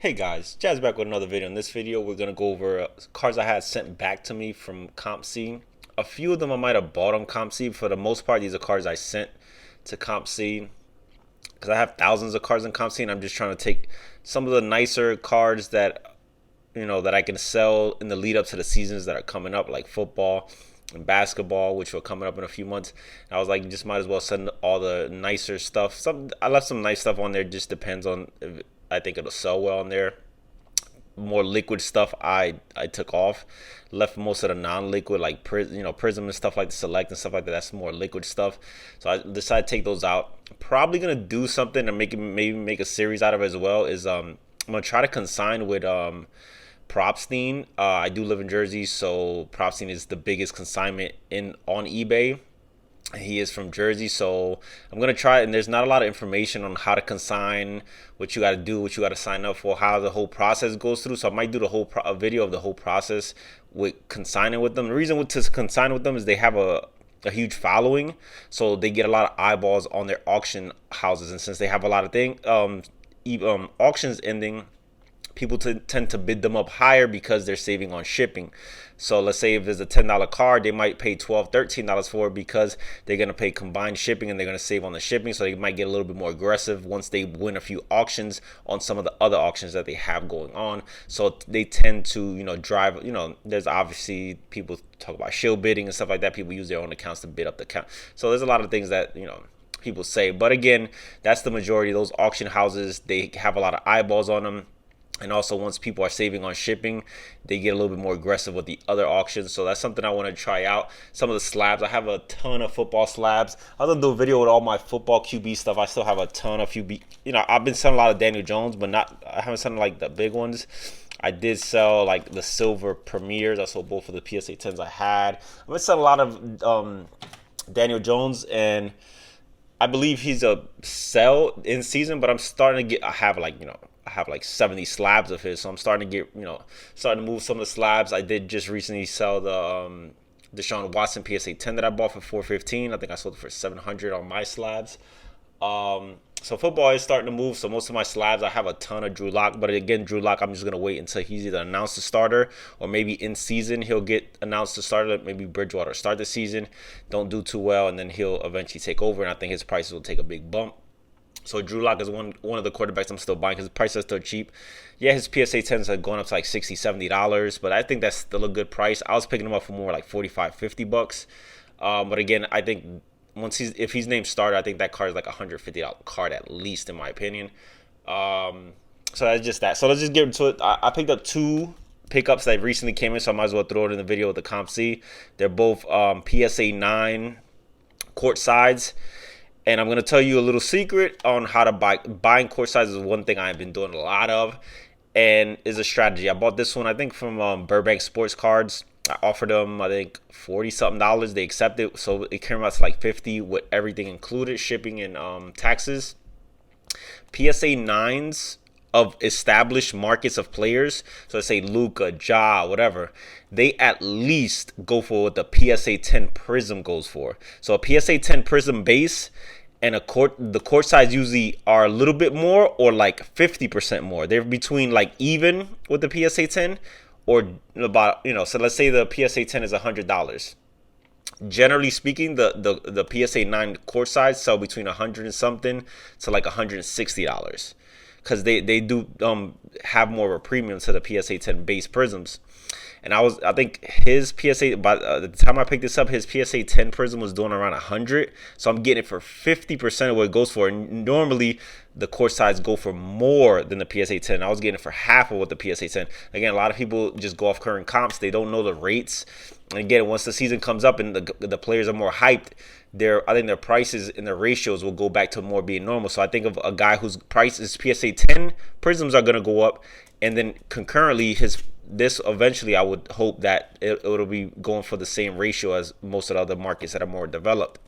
Hey guys, Jazz back with another video. In this video, we're gonna go over cards I had sent back to me from Comc. A few of them I might have bought on Comc. For the most part, these are cards I sent to Comc because I have thousands of cards in Comc, and I'm just trying to take some of the nicer cards that that I can sell in the lead up to the seasons that are coming up, like football and basketball, which are coming up in a few months. And I was like, just might as well send all the nicer stuff. I left some nice stuff on there. Just depends on if I think it'll sell well on there. More liquid stuff I took off, left most of the non-liquid like Prism and stuff like the Select and stuff like that. That's more liquid stuff, so I decided to take those out. Probably gonna do something to maybe make a series out of it as well. Is I'm gonna try to consign with Propstein. I do live in Jersey, so Propstein is the biggest consignment in on eBay. He is from Jersey, so I'm gonna try it. And there's not a lot of information on how to consign, what you got to do, what you got to sign up for, how the whole process goes through. So I might do a video of the whole process with consigning with them. The reason to consign with them is they have a huge following, so they get a lot of eyeballs on their auction houses. And since they have a lot of auctions ending, people tend to bid them up higher because they're saving on shipping. So let's say if there's a $10 card, they might pay $12, $13 for it because they're going to pay combined shipping and they're going to save on the shipping. So they might get a little bit more aggressive once they win a few auctions on some of the other auctions that they have going on. So they tend to, drive, there's obviously people talk about shill bidding and stuff like that. People use their own accounts to bid up the account. So there's a lot of things that, people say. But again, that's the majority. Those auction houses, they have a lot of eyeballs on them. And also, once people are saving on shipping, they get a little bit more aggressive with the other auctions. So that's something I want to try out. Some of the slabs, I have a ton of football slabs. I was gonna do a video with all my football QB stuff. I still have a ton of QB. I've been selling a lot of Daniel Jones, but I haven't sold like the big ones. I did sell like the silver premieres. I sold both of the PSA 10s I had. I've been selling a lot of Daniel Jones, and I believe he's a sell in season, but I'm starting to get. I have like 70 slabs of his, so I'm starting to get, starting to move some of the slabs. I did just recently sell the Deshaun Watson PSA 10 that I bought for $415. I think I sold it for $700 on my slabs. So football is starting to move. So most of my slabs, I have a ton of Drew Lock, but again, Drew Lock, I'm just gonna wait until he's either announced the starter or maybe in season he'll get announced the starter. Maybe Bridgewater start the season, don't do too well, and then he'll eventually take over. And I think his prices will take a big bump. So Drew Lock is one of the quarterbacks I'm still buying because the prices are still cheap. Yeah, his PSA 10s are going up to like $60, $70, but I think that's still a good price. I was picking him up for more like $45, $50. But again, I think if he's named starter, I think that card is like $150 card at least, in my opinion. So that's just that. So let's just get into it. I picked up two pickups that recently came in, so I might as well throw it in the video with the Comc. They're both PSA 9 court sides. And I'm going to tell you a little secret on how to buy. Buying court size is one thing I've been doing a lot of and is a strategy. I bought this one, I think, from Burbank Sports Cards. I offered them, I think, $40-something. They accepted, so it came out to like $50 with everything included, shipping and taxes. PSA 9s of established markets of players, so let's say Luka, Ja, whatever, they at least go for what the PSA 10 Prism goes for. So a PSA 10 Prism base and the court size usually are a little bit more or like 50% more. They're between like even with the PSA 10 or about, so let's say the PSA 10 is $100. Generally speaking, the PSA 9 court size sell between 100 and something to like $160. Because they do have more of a premium to the PSA 10 base prisms. And I think his PSA, by the time I picked this up, his PSA 10 prism was doing around 100. So I'm getting it for 50% of what it goes for. And normally the court size go for more than the PSA 10. I was getting it for half of what the PSA 10. Again, a lot of people just go off current comps. They don't know the rates. And again, once the season comes up and the players are more hyped, I think their prices and their ratios will go back to more being normal. So I think of a guy whose price is PSA 10 prisms are going to go up, and then concurrently this eventually I would hope that it'll be going for the same ratio as most of the other markets that are more developed.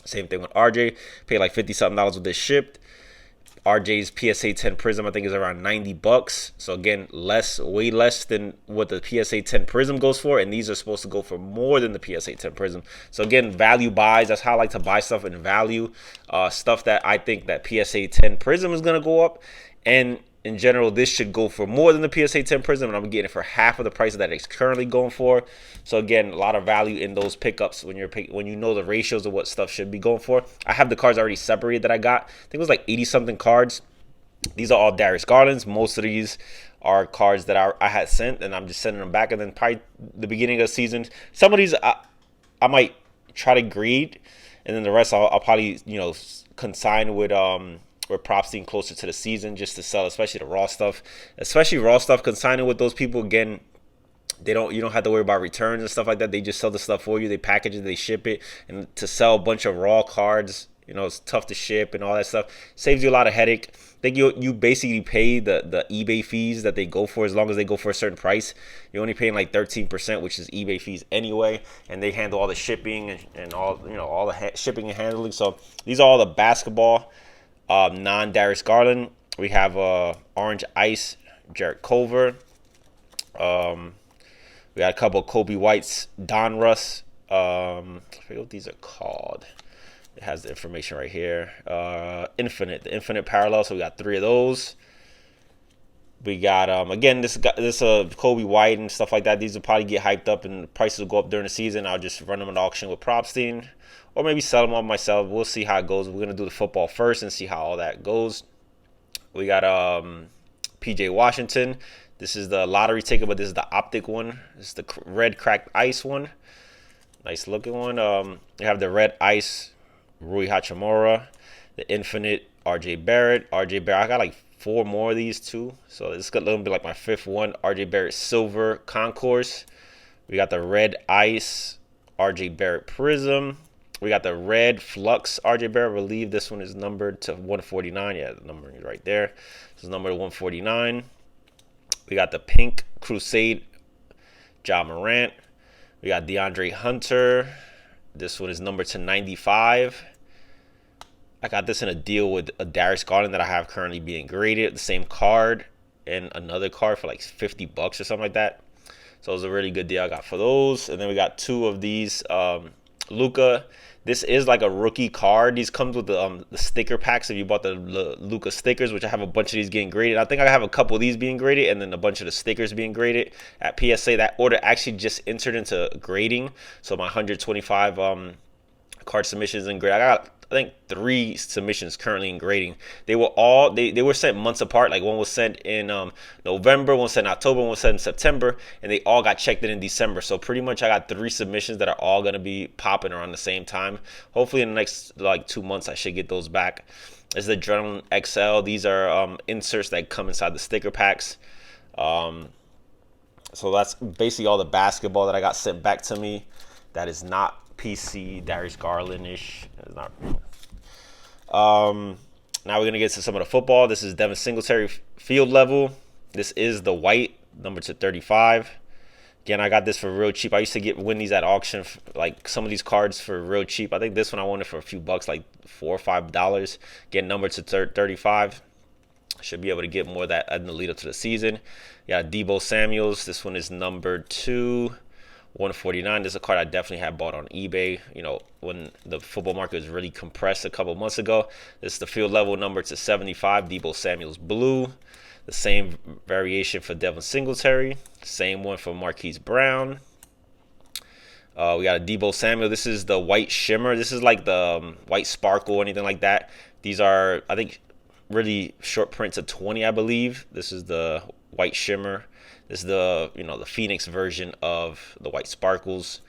Same thing with RJ, paid like $50-something with this shipped. RJ's PSA 10 Prism, I think, is around $90. So again, way less than what the PSA 10 Prism goes for, and these are supposed to go for more than the PSA 10 Prism. So again, value buys. That's how I like to buy stuff in value, stuff that I think that PSA 10 Prism is gonna go up, and in general, this should go for more than the PSA 10 Prism, and I'm getting it for half of the price that it's currently going for. So again, a lot of value in those pickups when you know the ratios of what stuff should be going for. I have the cards already separated that I got. I think it was like 80 something cards. These are all Darius Garlands. Most of these are cards that I had sent, and I'm just sending them back. And then probably the beginning of the season, some of these I might try to grade, and then the rest I'll probably consign with Propstein closer to the season just to sell, especially the raw stuff. Especially raw stuff, consigning with those people, again, you don't have to worry about returns and stuff like that. They just sell the stuff for you. They package it, they ship it, and to sell a bunch of raw cards, it's tough to ship and all that stuff. Saves you a lot of headache. I think you basically pay the eBay fees that they go for, as long as they go for a certain price. You're only paying like 13%, which is eBay fees anyway, and they handle all the shipping and all all the shipping and handling. So these are all the basketball non-Darius Garland. We have Orange Ice, Jarrett Culver. We got a couple of Kobe Whites, Don Russ. I forget what these are called. It has the information right here. The Infinite Parallel. So we got 3 of those. We got again this Kobe White and stuff like that. These will probably get hyped up and the prices will go up during the season. I'll just run them at auction with Propstein, or maybe sell them on myself. We'll see how it goes. We're gonna do the football first and see how all that goes. We got PJ Washington. This is the lottery ticket, but this is the optic one. This is the red cracked ice one. Nice looking one. You have the red ice Rui Hachimura, the Infinite RJ Barrett. I got like 4 more of these too, so this is a little bit like my 5th one. RJ Barrett Silver Concourse. We got the red ice RJ Barrett Prism. We got the red Flux RJ Barrett. I believe this one is numbered to 149. Yeah, the number is right there. This is numbered 149. We got the pink Crusade Ja Morant. We got DeAndre Hunter. This one is numbered to 95. I got this in a deal with a Darius Garland that I have currently being graded. The same card and another card for like $50 or something like that. So it was a really good deal I got for those. And then we got 2 of these Luka. This is like a rookie card. These comes with the sticker packs if you bought the Luka stickers, which I have a bunch of these getting graded. I think I have a couple of these being graded and then a bunch of the stickers being graded at PSA. That order actually just entered into grading. So my 125 card submissions in grade. I got, I think, 3 submissions currently in grading. They were all they were sent months apart. Like one was sent in November, one was sent in October, one was sent in September, and they all got checked in December. So pretty much I got 3 submissions that are all gonna be popping around the same time. Hopefully in the next like 2 months I should get those back. This is the Adrenaline XL. These are inserts that come inside the sticker packs. So that's basically all the basketball that I got sent back to me. That is not PC Darius Garland-ish. It's not. Now we're gonna get to some of the football. This is Devin Singletary field level. This is the white number to 35. Again, I got this for real cheap. I used to win these at auction, like some of these cards for real cheap. I think this one I won it for a few bucks, like $4 or $5. Again, number to 35. Should be able to get more of that in the lead up to the season. Yeah, Deebo Samuels. This one is numbered to 149. This is a card I definitely had bought on eBay, when the football market was really compressed a couple months ago. This is the field level number to 75, Deebo Samuels blue. The same variation for Devin Singletary. Same one for Marquise Brown. We got a Deebo Samuel. This is the white shimmer. This is like the white sparkle or anything like that. These are, I think, really short prints of 20, I believe. This is the white shimmer. This is the the Phoenix version of the white sparkles.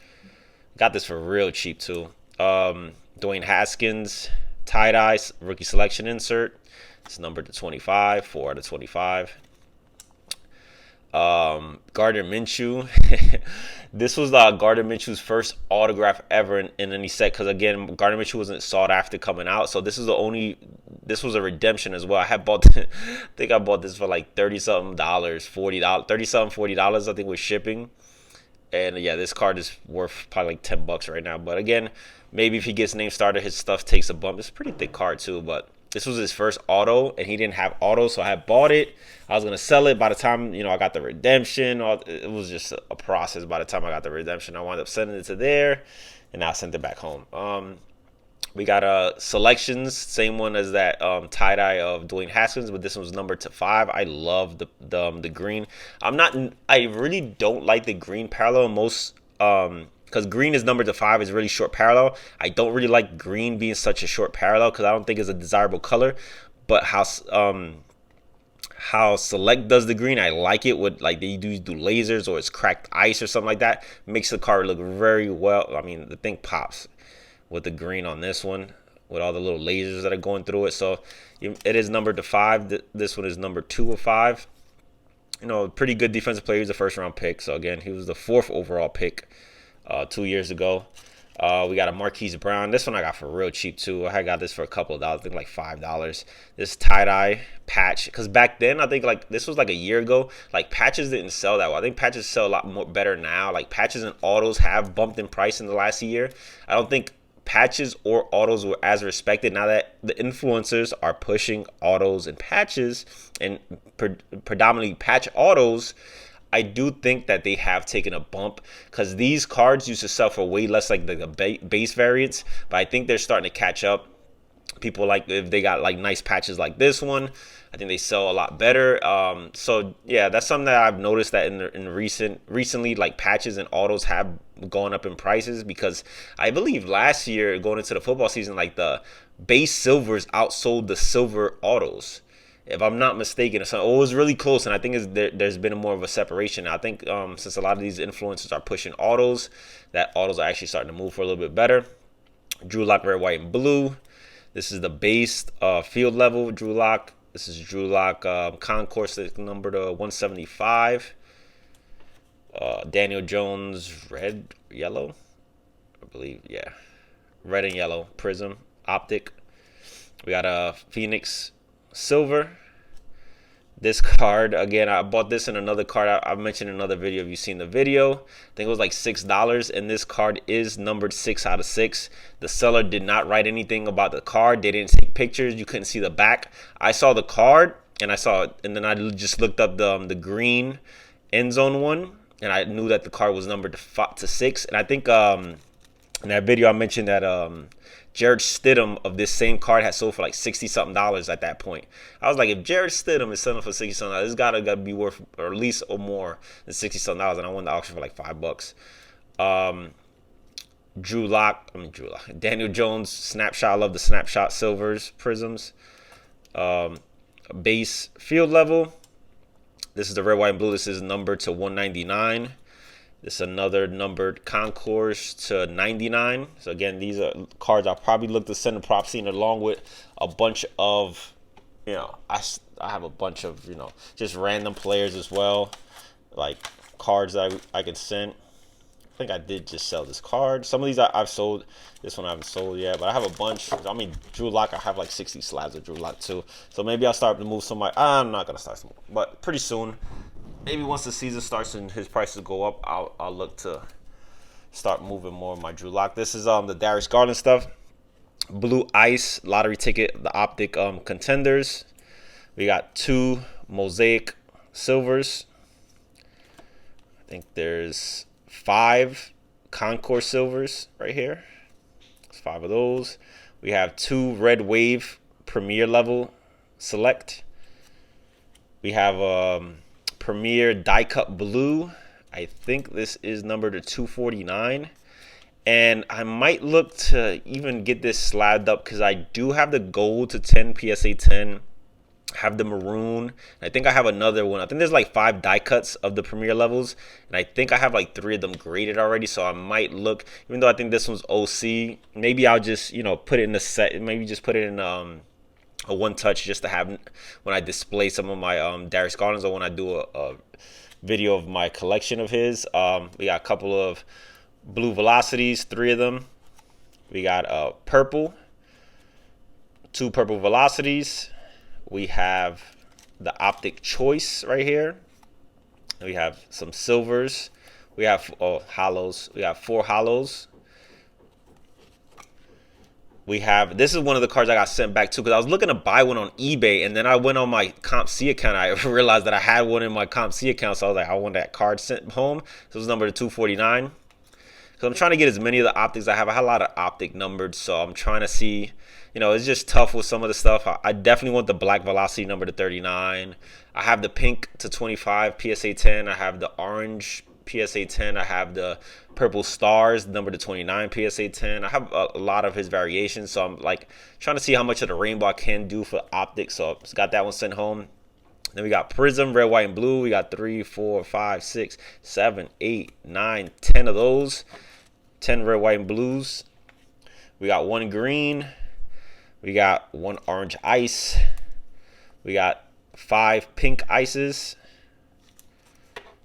Got this for real cheap too. Dwayne Haskins tie-dye rookie selection insert. It's numbered to 25, 4 out of 25. Gardner Minshew. This was Gardner Minshew's first autograph ever in any set, because again, Gardner Minshew wasn't sought after coming out, so this was a redemption as well. I think I bought this for like $30-something, $40, $30-something, $40, I think, with shipping. And yeah, this card is worth probably like $10 right now. But again, maybe if he gets name started, his stuff takes a bump. It's a pretty thick card too, but this was his first auto, and he didn't have auto, so I had bought it. I was gonna sell it. By the time I got the redemption, it was just a process. By the time I got the redemption, I wound up sending it to there, and I sent it back home. We got selections, same one as that tie dye of Dwayne Haskins, but this one's numbered to 5. I love the green. I really don't like the green parallel most because green is numbered to 5 is really short parallel. I don't really like green being such a short parallel because I don't think it's a desirable color. But how Select does the green, I like it with like they do lasers or it's cracked ice or something like that. Makes the card look very well. I mean, the thing pops with the green on this one with all the little lasers that are going through it. So it is numbered to 5. This one is number 2 of 5. You know, pretty good defensive player. He's a first round pick. So again, he was the 4th overall pick 2 years ago. We got a Marquise Brown. This one I got for real cheap too. I got this for a couple of dollars, I think like $5. This tie-dye patch, because back then I think like this was like a year ago. Like patches didn't sell that well. I think patches sell a lot more better now. Like patches and autos have bumped in price in the last year. I don't think patches or autos were as respected now that the influencers are pushing autos and patches and predominantly patch autos. I do think that they have taken a bump because these cards used to sell for way less, like the base variants, but I think they're starting to catch up. People like if they got like nice patches like this one, I think they sell a lot better. So yeah, that's something that I've noticed that in recently, like patches and autos have gone up in prices because I believe last year going into the football season, like the base silvers outsold the silver autos, if I'm not mistaken. So it was really close, and I think there's been more of a separation. I think since a lot of these influencers are pushing autos, that autos are actually starting to move for a little bit better. Drew Lock red, white, and blue. This is the base field level Drew Lock. This is Drew Lock concourse number to 175. Daniel Jones red, yellow, I believe. Yeah, red and yellow prism optic. We got a Phoenix silver. This card, again, I bought this in another card. I mentioned in another video. If you've seen the video, I think it was like $6. And this card is numbered 6 out of 6. The seller did not write anything about the card. They didn't take pictures. You couldn't see the back. I saw the card, and then I just looked up the green end zone one, and I knew that the card was numbered to 6. And I think in that video I mentioned that Jared Stidham of this same card had sold for like $60-something at that point. I was like, if Jared Stidham is selling for $60-something, this gotta be worth or at least or more than $60-something, and I won the auction for like $5. Daniel Jones snapshot. I love the snapshot silvers prisms. Base field level. This is the red, white, and blue. This is numbered to 199. This is another numbered concourse to 99. So again, these are cards I'll probably look to send a prop scene along with a bunch of, I have a bunch of, just random players as well, like cards that I can send. I think I did just sell this card. Some of these I've sold. This one I haven't sold yet, but I have a bunch. I mean, Drew Lock, I have like 60 slabs of Drew Lock too. So maybe I'll start to move some. I'm not gonna start some, but pretty soon. Maybe once the season starts and his prices go up, I'll look to start moving more of my Drew Lock. This is the Darius Garland stuff. Blue Ice lottery ticket, the optic contenders. We got 2 mosaic silvers. I think there's 5 concourse silvers right here. There's 5 of those. We have 2 red wave premier level select. We have Premier die cut blue. I think this is numbered to 249, and I might look to even get this slabbed up because I do have the gold to 10 PSA 10, have the maroon. I think I have another one. I think there's like 5 die cuts of the premier levels, and I think I have like 3 of them graded already. So I might look, even though I think this one's OC, maybe I'll just put it in the set. Maybe just put it in a one touch just to have when I display some of my Darius Garlands, or when I do a video of my collection of his. We got a couple of blue velocities, 3 of them. We got purple, 2 purple velocities. We have the optic choice right here. We have some silvers. We have hollows. We have 4 hollows. We have, this is one of the cards I got sent back to because I was looking to buy one on eBay, and then I went on my Comc account. I realized that I had one in my Comc account, so I was like, I want that card sent home. So it was number 249. because I'm trying to get as many of the optics I have. I have a lot of optic numbered, so I'm trying to see. It's just tough with some of the stuff. I definitely want the black velocity number to 39. I have the pink to 25 PSA 10. I have the orange PSA 10. I have the purple stars number to 29 PSA 10. I have a lot of his variations, so I'm like trying to see how much of the rainbow I can do for optics. So I got that one sent home. Then we got Prism, red, white, and blue. We got 3, 4, 5, 6, 7, 8, 9, 10 of those. 10 red, white, and blues. We got 1 green. We got 1 orange ice. We got 5 pink ices.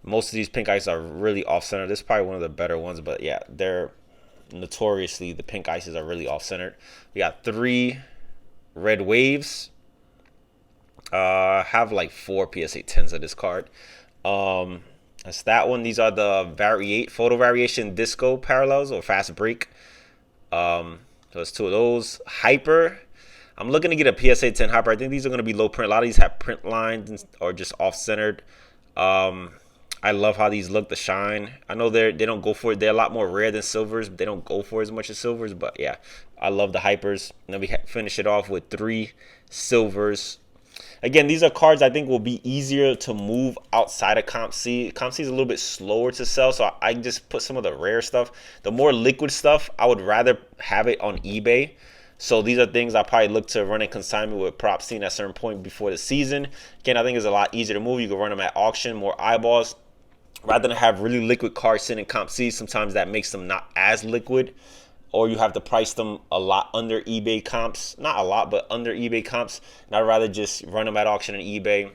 Most of these pink ices are really off-center. This is probably one of the better ones, but yeah, they're notoriously, the pink ices are really off-centered. We got 3 red waves. Have like 4 PSA 10s of this card. That's that one. These are the photo variation disco parallels or fast break. So it's 2 of those. Hyper. I'm looking to get a PSA 10 hyper. I think these are going to be low print. A lot of these have print lines or just off-centered. I love how these look, the shine. I know they don't go for it. They're a lot more rare than silvers. They don't go for as much as silvers, but yeah, I love the hypers. And then we finish it off with 3 silvers. Again, these are cards I think will be easier to move outside of Comc C. Comc C is a little bit slower to sell, so I just put some of the rare stuff. The more liquid stuff, I would rather have it on eBay. So these are things I probably look to run in consignment with prop scene at a certain point before the season. Again, I think it's a lot easier to move. You can run them at auction, more eyeballs. Rather than have really liquid cards sitting in Comp C, sometimes that makes them not as liquid. Or you have to price them a lot under eBay comps. Not a lot, but under eBay comps. And I'd rather just run them at auction on eBay.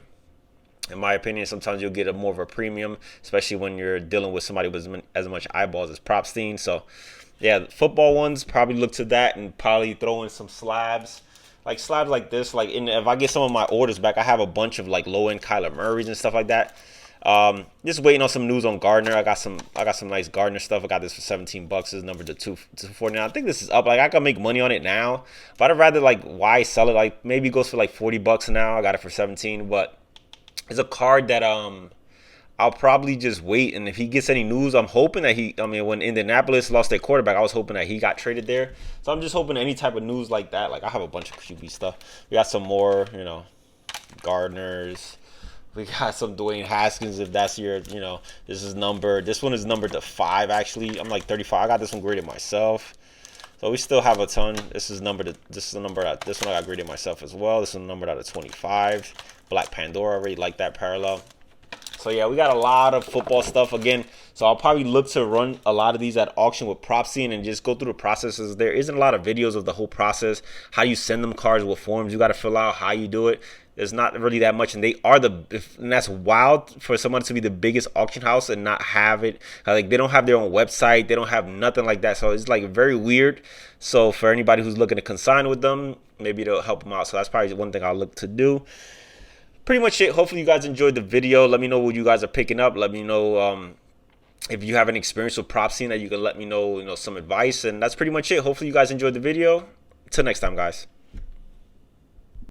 In my opinion, sometimes you'll get more of a premium, especially when you're dealing with somebody with as much eyeballs as Propstein. So, yeah, football ones, probably look to that and probably throw in some slabs. Like slabs like this. If I get some of my orders back, I have a bunch of like low-end Kyler Murrays and stuff like that. Just waiting on some news on Gardner. I got some nice Gardner stuff. I got this for $17. This is numbered to 249. I think this is up. Like I can make money on it now, but I'd rather like why sell it? Like maybe it goes for like $40 now. I got it for 17, but it's a card that I'll probably just wait. And if he gets any news, I'm hoping that when Indianapolis lost their quarterback, I was hoping that he got traded there. So I'm just hoping any type of news like that. Like I have a bunch of QB stuff. We got some more, Gardners. We got some Dwayne Haskins, if that's your, this is numbered. This one is numbered to 5, actually. I'm like 35. I got this one graded myself. So we still have a ton. This is a number this one I got graded myself as well. This one numbered out of 25. Black Pandora, I already like that parallel. So yeah, we got a lot of football stuff again. So I'll probably look to run a lot of these at auction with Propsy and just go through the processes. There isn't a lot of videos of the whole process, how you send them cards, what forms you got to fill out, how you do it. There's not really that much, and and that's wild for someone to be the biggest auction house and not have it. Like they don't have their own website, they don't have nothing like that. So it's like very weird. So for anybody who's looking to consign with them, maybe it'll help them out. So that's probably one thing I'll look to do. Pretty much it. Hopefully you guys enjoyed the video. Let me know what you guys are picking up. Let me know if you have any experience with prop scene that you can let me know, some advice. And that's pretty much it. Hopefully you guys enjoyed the video. Until next time, guys.